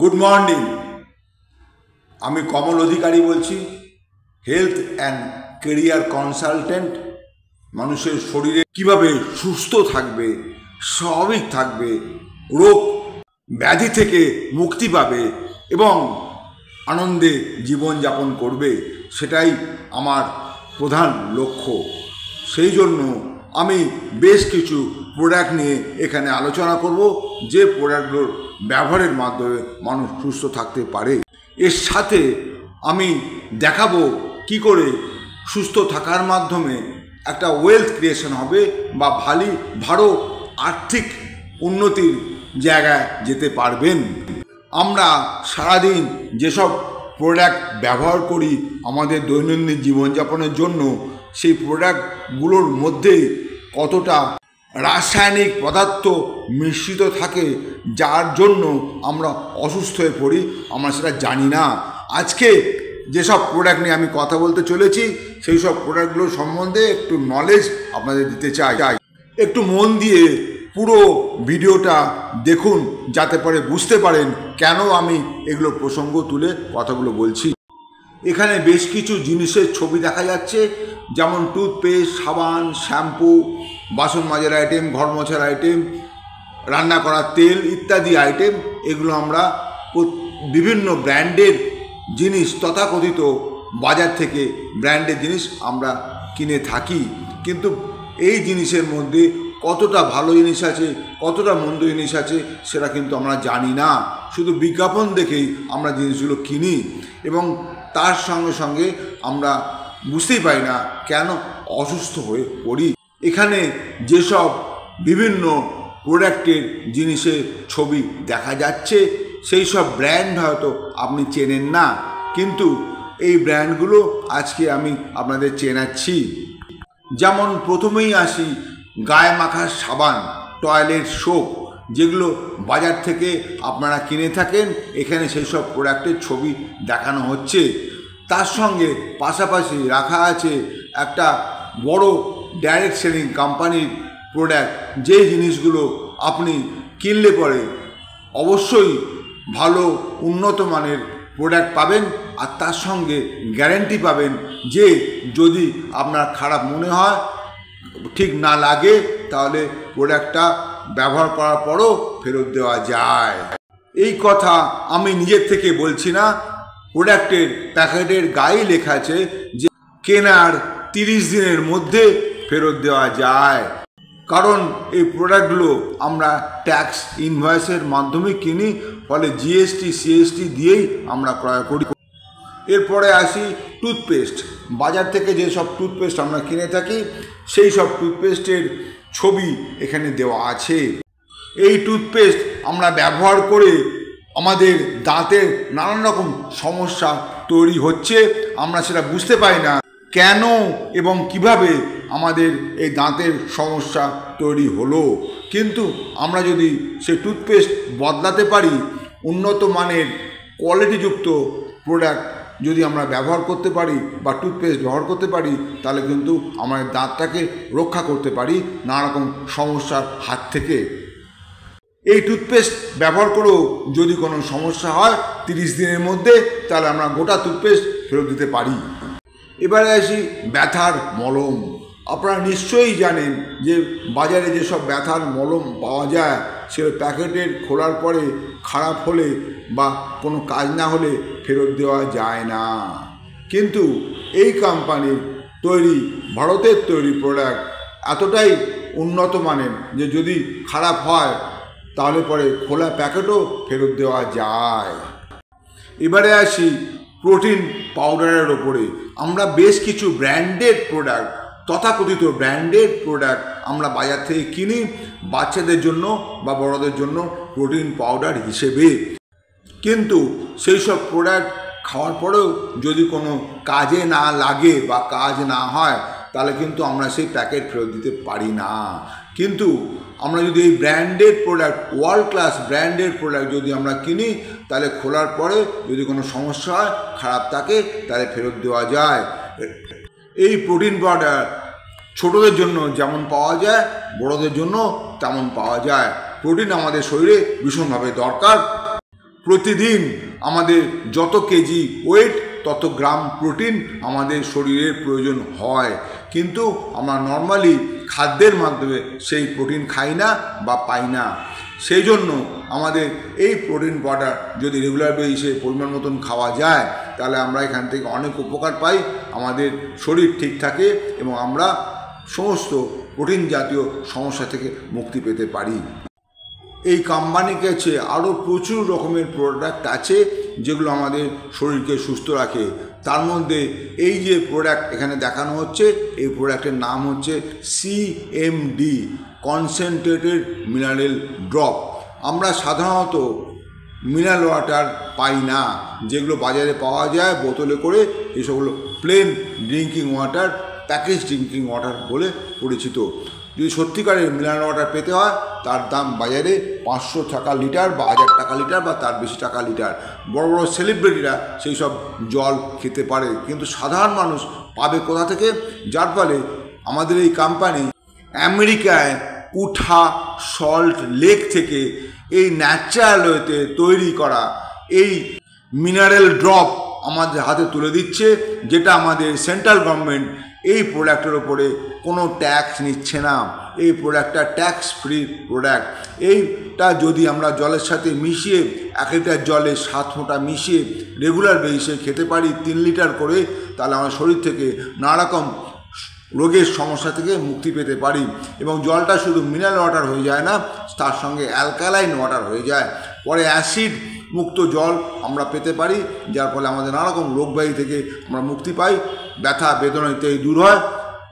Good morning. আমি কমল অধিকারী বলছি, health and career consultant. মানুষের শরীরে কিভাবে সুস্থ থাকবে, স্বাভাবিক থাকবে, রোগ ব্যাধি থেকে মুক্তি পাবে এবং আনন্দে জীবনযাপন করবে, সেটাই আমার প্রধান লক্ষ্য। সেই জন্য আমি বেশ কিছু প্রোডাক্ট নিয়ে এখানে আলোচনা করব, যে প্রোডাক্টগুলোর ব্যবহারের মাধ্যমে মানুষ সুস্থ থাকতে পারে। এর সাথে আমি দেখাবো কি করে সুস্থ থাকার মাধ্যমে একটা ওয়েলথ ক্রিয়েশন হবে বা ভালো আর্থিক উন্নতির জায়গায় যেতে পারবেন। আমরা সারাদিন যেসব প্রোডাক্ট ব্যবহার করি আমাদের দৈনন্দিন জীবনযাপনের জন্য, সেই প্রোডাক্টগুলোর মধ্যে কতটা রাসায়নিক পদার্থ মিশ্রিত থাকে যার জন্য আমরা অসুস্থ হয়ে পড়ি, আমরা সেটা জানি না। আজকে যেসব প্রোডাক্ট নিয়ে আমি কথা বলতে চলেছি সেই সব প্রোডাক্টগুলোর সম্বন্ধে একটু নলেজ আপনাদের দিতে চাই। একটু মন দিয়ে পুরো ভিডিওটা দেখুন, যাতে করে বুঝতে পারেন কেন আমি এগুলো প্রসঙ্গ তুলে কথাগুলো বলছি। এখানে বেশ কিছু জিনিসের ছবি দেখা যাচ্ছে, যেমন টুথপেস্ট, সাবান, শ্যাম্পু, বাসন মাজার আইটেম, ঘর মোছার আইটেম, রান্না করার তেল ইত্যাদি আইটেম। এগুলো আমরা বিভিন্ন ব্র্যান্ডের জিনিস, তথাকথিত বাজার থেকে ব্র্যান্ডের জিনিস আমরা কিনে থাকি, কিন্তু এই জিনিসের মধ্যে কতটা ভালো জিনিস আছে, কতটা মন্দ জিনিস আছে সেটা কিন্তু আমরা জানি না। শুধু বিজ্ঞাপন দেখেই আমরা জিনিসগুলো কিনি এবং তার সঙ্গে সঙ্গে আমরা বুঝতেই পারি না কেন অসুস্থ হয়ে পড়ি। এখানে যেসব বিভিন্ন প্রোডাক্টের জিনিসের ছবি দেখা যাচ্ছে সেই সব ব্র্যান্ড হয়তো আপনি চেনেন না, কিন্তু এই ব্র্যান্ডগুলো আজকে আমি আপনাদের চেনাচ্ছি। যেমন প্রথমেই আসি গায়ে মাখার সাবান, টয়লেট সোপ, যেগুলো বাজার থেকে আপনারা কিনে থাকেন। এখানে সেই সব প্রোডাক্টের ছবি দেখানো হচ্ছে। তার সঙ্গে পাশাপাশি রাখা আছে একটা বড় ডাইরেক্ট সেলিং কোম্পানির প্রোডাক্ট, যে জিনিসগুলো আপনি কিনলে পরে অবশ্যই ভালো উন্নত মানের প্রোডাক্ট পাবেন, আর তার সঙ্গে গ্যারেন্টি পাবেন যে যদি আপনার খারাপ মনে হয়, ঠিক না লাগে, তাহলে প্রোডাক্টটা ব্যবহার করার পরও ফেরত দেওয়া যায়। এই কথা আমি নিজের থেকে বলছি না, প্রোডাক্টের প্যাকেটের গায়ে লেখা আছে যে কেনার 30 দিনের মধ্যে ফেরত দেওয়া যায়। কারণ এই প্রোডাক্টগুলো আমরা ট্যাক্স ইনভয়েসের মাধ্যমে কিনি, ফলে জিএসটি সিএসটি দিয়েই আমরা ক্রয় করি। এরপরে আসি টুথপেস্ট। বাজার থেকে যেসব টুথপেস্ট আমরা কিনে থাকি সেই সব টুথপেস্টের ছবি এখানে দেওয়া আছে। এই টুথপেস্ট আমরা ব্যবহার করে আমাদের দাঁতের নানান রকম সমস্যা তৈরি হচ্ছে, আমরা সেটা বুঝতে পারি না কেন এবং কিভাবে আমাদের এই দাঁতের সমস্যা তৈরি হলো। কিন্তু আমরা যদি সেই টুথপেস্ট বদলাতে পারি, উন্নত মানের কোয়ালিটিযুক্ত প্রোডাক্ট যদি আমরা ব্যবহার করতে পারি বা টুথপেস্ট ব্যবহার করতে পারি, তাহলে কিন্তু আমাদের দাঁতটাকে রক্ষা করতে পারি নানা রকম সমস্যার হাত থেকে। এই টুথপেস্ট ব্যবহার করেও যদি কোনো সমস্যা হয় 30 দিনের মধ্যে, তাহলে আমরা গোটা টুথপেস্ট ফেরত দিতে পারি। এবারে আসি ব্যথার মলম। আপনারা নিশ্চয়ই জানেন যে বাজারে যেসব ব্যথার মলম পাওয়া যায় সে প্যাকেটের খোলার পরে খারাপ হলে বা কোনো কাজ না হলে ফেরত দেওয়া যায় না, কিন্তু এই কোম্পানির তৈরি, ভারতের তৈরি প্রোডাক্ট এতটাই উন্নত মানের যে যদি খারাপ হয় তাহলে পরে খোলা প্যাকেটও ফেরত দেওয়া যায়। এবারে আসি প্রোটিন পাউডারের ওপরে। আমরা বেশ কিছু ব্র্যান্ডেড প্রোডাক্ট, তথাকথিত ব্র্যান্ডেড প্রোডাক্ট আমরা বাজার থেকে কিনি বাচ্চাদের জন্য বা বড়দের জন্য প্রোটিন পাউডার হিসেবে, কিন্তু সেই সব প্রোডাক্ট খাওয়ার পরেও যদি কোনো কাজে না লাগে বা কাজ না হয়, তাহলে কিন্তু আমরা সেই প্যাকেট ফেরত দিতে পারি না। কিন্তু আমরা যদি এই branded product, world class branded product যদি আমরা কিনি, তাহলে খোলার পরে যদি কোনো সমস্যা হয়, খারাপ থাকে, তাহলে ফেরত দেওয়া যায়। এই প্রোটিন পাউডার ছোটদের জন্য যেমন পাওয়া যায়, বড়দের জন্য তেমন পাওয়া যায়। প্রোটিন আমাদের শরীরে ভীষণভাবে দরকার। প্রতিদিন আমাদের যত কেজি ওয়েট তত গ্রাম প্রোটিন আমাদের শরীরের প্রয়োজন হয়, কিন্তু আমরা নর্মালি খাদ্যের মাধ্যমে সেই প্রোটিন খাই না বা পাই না। সেই জন্য আমাদের এই প্রোটিন পাউডার যদি রেগুলার বেসিসে পরিমাণ মতন খাওয়া যায়, তাহলে আমরা এখান থেকে অনেক উপকার পাই, আমাদের শরীর ঠিক থাকে এবং আমরা সমস্ত প্রোটিন জাতীয় সমস্যা থেকে মুক্তি পেতে পারি। এই কোম্পানির কাছে আরও প্রচুর রকমের প্রোডাক্ট আছে যেগুলো আমাদের শরীরকে সুস্থ রাখে। তার মধ্যে এই যে প্রোডাক্ট এখানে দেখানো হচ্ছে, এই প্রোডাক্টের নাম হচ্ছে CMD, কনসেন্ট্রেটেড মিনারেল ড্রপ। আমরা সাধারণত মিনারেল ওয়াটার পাই না, যেগুলো বাজারে পাওয়া যায় বোতলে করে, এসবগুলো plain drinking water, package drinking water বলে পরিচিত। যদি সত্যিকারের মিনারেল ওয়াটার পেতে হয়, তার দাম বাজারে 500 টাকা লিটার বা 1000 টাকা লিটার বা তার বেশি টাকা লিটার। বড় বড় সেলিব্রিটিরা সেই সব জল খেতে পারে, কিন্তু সাধারণ মানুষ পাবে কোথা থেকে? যার ফলে আমাদের এই কোম্পানি আমেরিকায় উঠা সল্ট লেক থেকে এই ন্যাচারাল ওয়েতে তৈরি করা এই মিনারেল ড্রপ আমাদের হাতে তুলে দিচ্ছে, যেটা আমাদের সেন্ট্রাল গভর্নমেন্ট এই প্রোডাক্টের ওপরে কোনো ট্যাক্স নিচ্ছে না। এই প্রোডাক্টটা ট্যাক্স ফ্রি প্রোডাক্ট। এইটা যদি আমরা জলের সাথে মিশিয়ে 1 লিটার জলে 7 ফোঁটা মিশিয়ে রেগুলার বেসিসে খেতে পারি 3 লিটার করে, তাহলে আমার শরীর থেকে নানা রকম রোগের সমস্যা থেকে মুক্তি পেতে পারি। এবং জলটা শুধু মিনারেল ওয়াটার হয়ে যায় না, তার সঙ্গে অ্যালকালাইন ওয়াটার হয়ে যায়। পরে অ্যাসিড মুক্ত জল আমরা পেতে পারি, যার ফলে আমাদের নানা রকম রোগব্যাধি থেকে আমরা মুক্তি পাই, ব্যথা বেদনা ইত্যাদি দূর হয়,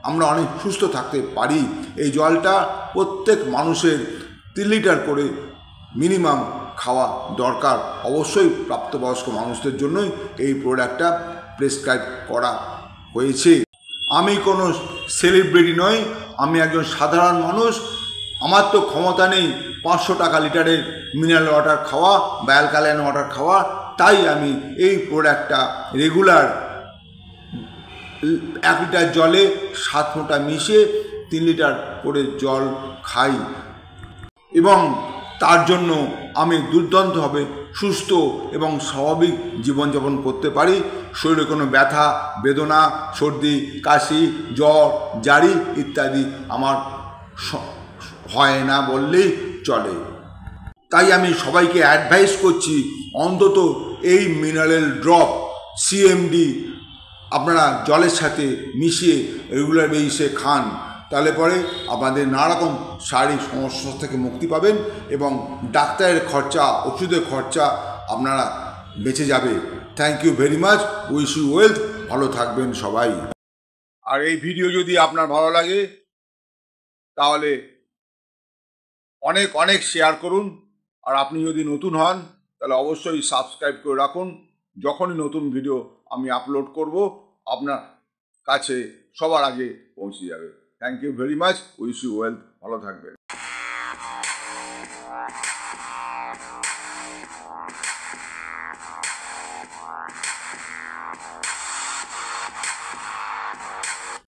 আমরা অনেক সুস্থ থাকতে পারি। এই জলটা প্রত্যেক মানুষের 3 লিটার করে মিনিমাম খাওয়া দরকার। অবশ্যই প্রাপ্তবয়স্ক মানুষদের জন্যই এই প্রোডাক্টটা প্রেসক্রাইব করা হয়েছে। আমি কোনো সেলিব্রিটি নই, আমি একজন সাধারণ মানুষ। আমার তো ক্ষমতা নেই 500 টাকা লিটারের মিনারেল ওয়াটার খাওয়া বা অ্যালকালাইন ওয়াটার খাওয়া, তাই আমি এই প্রোডাক্টটা রেগুলার 1 লিটার জলে 7 ফোঁটা মিশিয়ে 3 লিটার করে জল খাই, এবং তার জন্য আমি দুর্দান্তভাবে সুস্থ এবং স্বাভাবিক জীবনযাপন করতে পারি। শরীরে কোনো ব্যথা বেদনা, সর্দি কাশি, জ্বর জারি ইত্যাদি আমার হয় না বললেই চলে। তাই আমি সবাইকে অ্যাডভাইস করছি, অন্তত এই মিনারেল ড্রপ CMD আপনারা জলের সাথে মিশিয়ে রেগুলার বেসিসে খান। তাহলে পরে আপনাদের নানা রকম শারীরিক সমস্যা থেকে মুক্তি পাবেন এবং ডাক্তারের খরচা, ওষুধের খরচা আপনারা বেঁচে যাবে। Thank you very much. Wish you wealth. ভালো থাকবেন সবাই। আর এই ভিডিও যদি আপনার ভালো লাগে তাহলে অনেক অনেক শেয়ার করুন। আর আপনি যদি নতুন হন তাহলে অবশ্যই সাবস্ক্রাইব করে রাখুন। যখনই নতুন ভিডিও আমি আপলোড করব আপনার কাছে সবার আগে পৌঁছে যাবে। Thank you very much. Wish you wealth. ভালো থাকবেন।